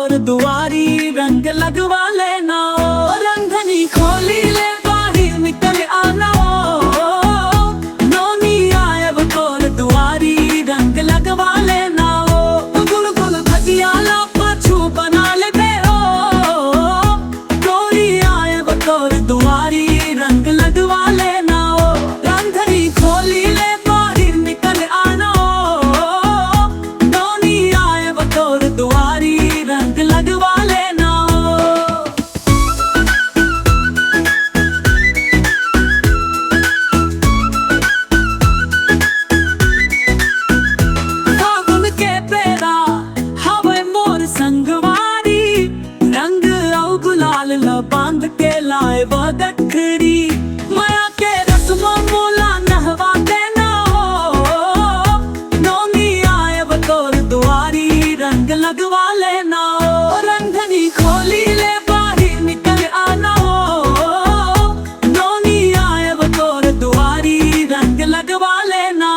तोर दुआरी रंग लगवा लेना। रंधनी खोली ले बाहर निकल आना। नौनी आए वो तोर दुआरी रंग लगवा लेना। गुल गुल भजिया ला पाछू बना ले बे ओ। नौनी आए वो तोर दुआरी रंग लगवा लेना। रंधनी खोली ले बाहर निकल आना। नौनी आए वो तोर दुआरी रंग लगवा लेना। फागुन के बेरा हवे मोर संगवारी रंग औ गुलाल ल बांध के लाए वो गठरी। माया के रस्म मोला नहवा देना। नौनी आए वो तोर दुआरी रंग लगवा लेना। रंधनी खोली ले बाहर निकल आना। नौनी आए वो तोर दुआरी रंग लगवा लेना।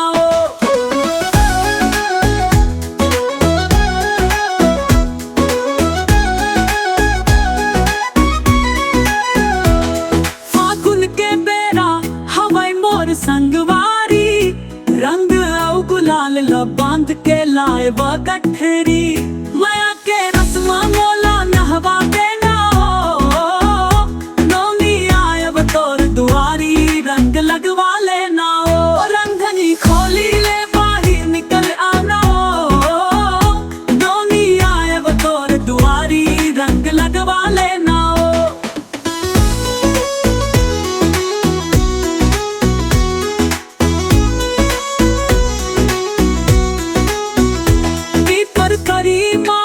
फागुन के बेरा हवाई मोर संगवारी रंग औ गुलाल ल बांध के लाए वो गठरी। माया के रस्म मोला नहवा देना। नौनी आए वो तोर दुआरी रंग लगवा लेना। रंधनी खोली ले बाहर निकल आना। नौनी आए वो तोर दुआरी रंग लगवा लेना। करीमा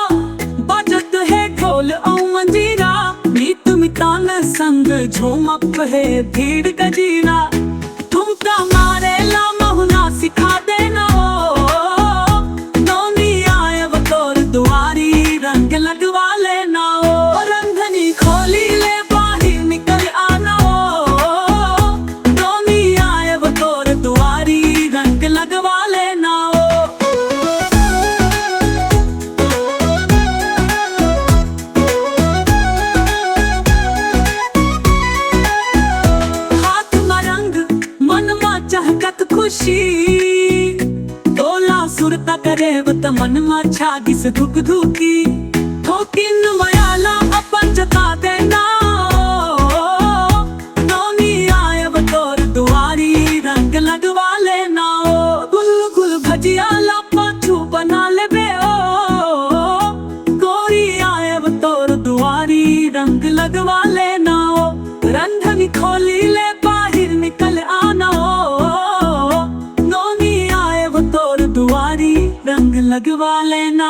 बजत है ढोल औ मंजीरा। मीत मितान संग झूमप है भीड़ गजीरा। ठुमका मारे ला महुना सिखा देना। नौनी आए वो तोर दुआरी रंग लगवा लेना। रंधनी खोली ले बाहर निकल आना। नौनी आए वो तोर दुआरी रंग लगवा लेना। चहकत खुशी तोला सुरता करे वत मन मा छागिस धुक धुकी। ठोकिन मयाला अपन जता देना। नौनी आए वो तोर दुआरी रंग लगवा लेना। गुल गुल भजिया ला पाछू बना ले बे ओ। गोरी आए वो तोर दुआरी रंग लगवा लेना। रंधनी खोली ले बाहर निकल आना। दुआरी रंग लगवा लेना।